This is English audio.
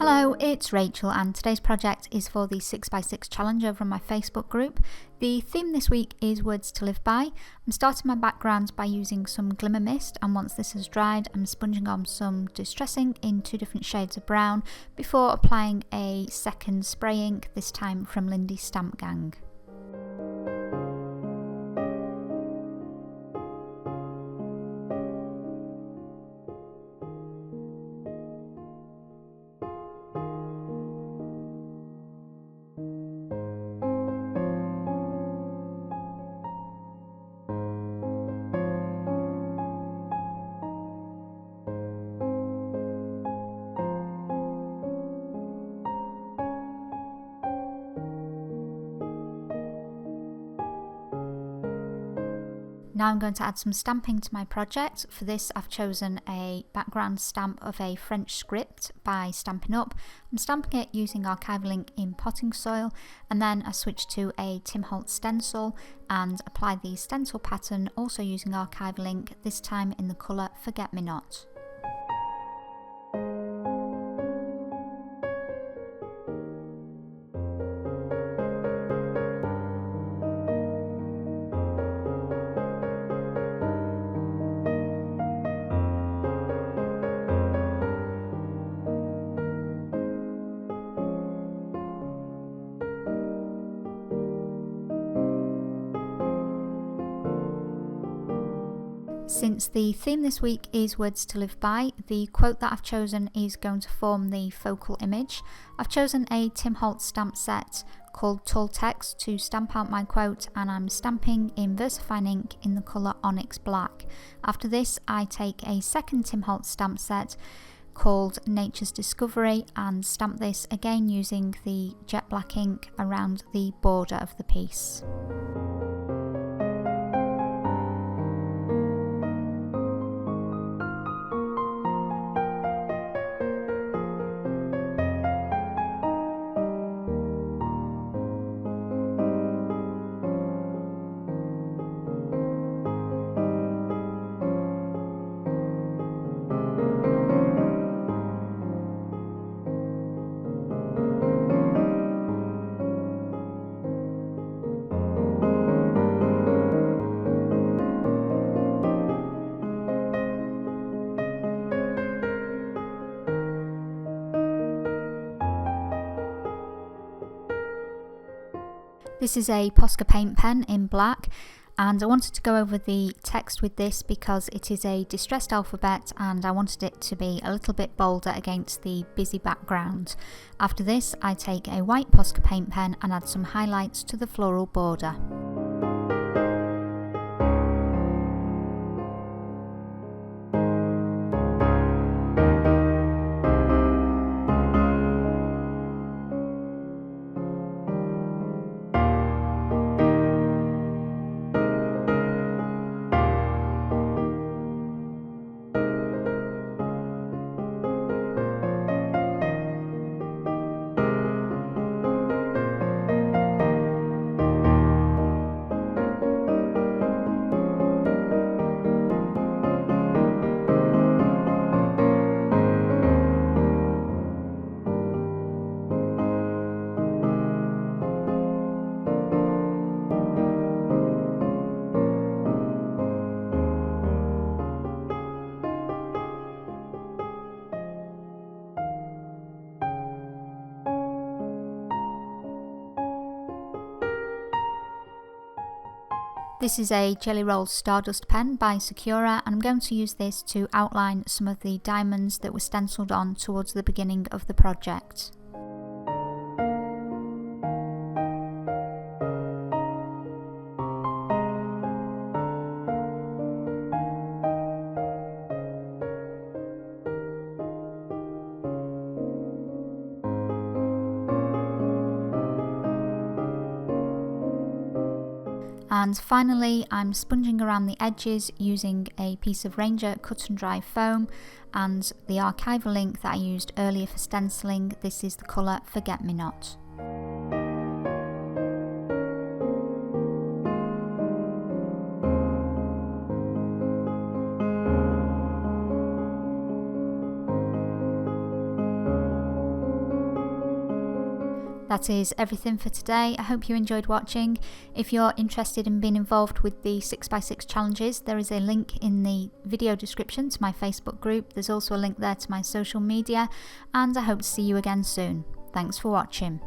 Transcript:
Hello, it's Rachel and today's project is for the 6x6 challenge over on my Facebook group. The theme this week is Words to Live By. I'm starting my background by using some glimmer mist, and once this has dried I'm sponging on some distressing in 2 different shades of brown before applying a second spray ink, this time from Lindy's Stamp Gang. Now I'm going to add some stamping to my project. For this I've chosen a background stamp of a French script by Stampin' Up. I'm stamping it using archival ink in potting soil, and then I switch to a Tim Holtz stencil and apply the stencil pattern also using archival ink, this time in the colour Forget Me Not. Since the theme this week is Words to Live By, the quote that I've chosen is going to form the focal image. I've chosen a Tim Holtz stamp set called Tall Text to stamp out my quote, and I'm stamping in VersaFine ink in the colour Onyx Black. After this I take a second Tim Holtz stamp set called Nature's Discovery and stamp this again using the jet black ink around the border of the piece. This is a Posca paint pen in black, and I wanted to go over the text with this because it is a distressed alphabet and I wanted it to be a little bit bolder against the busy background. After this I take a white Posca paint pen and add some highlights to the floral border. This is a Jelly Roll Stardust pen by Sakura, and I'm going to use this to outline some of the diamonds that were stenciled on towards the beginning of the project. And finally I'm sponging around the edges using a piece of Ranger cut and dry foam and the archival ink that I used earlier for stenciling. This is the colour Forget Me Not. That is everything for today. I hope you enjoyed watching. If you're interested in being involved with the 6x6 challenges, there is a link in the video description to my Facebook group. There's also a link there to my social media, and I hope to see you again soon. Thanks for watching.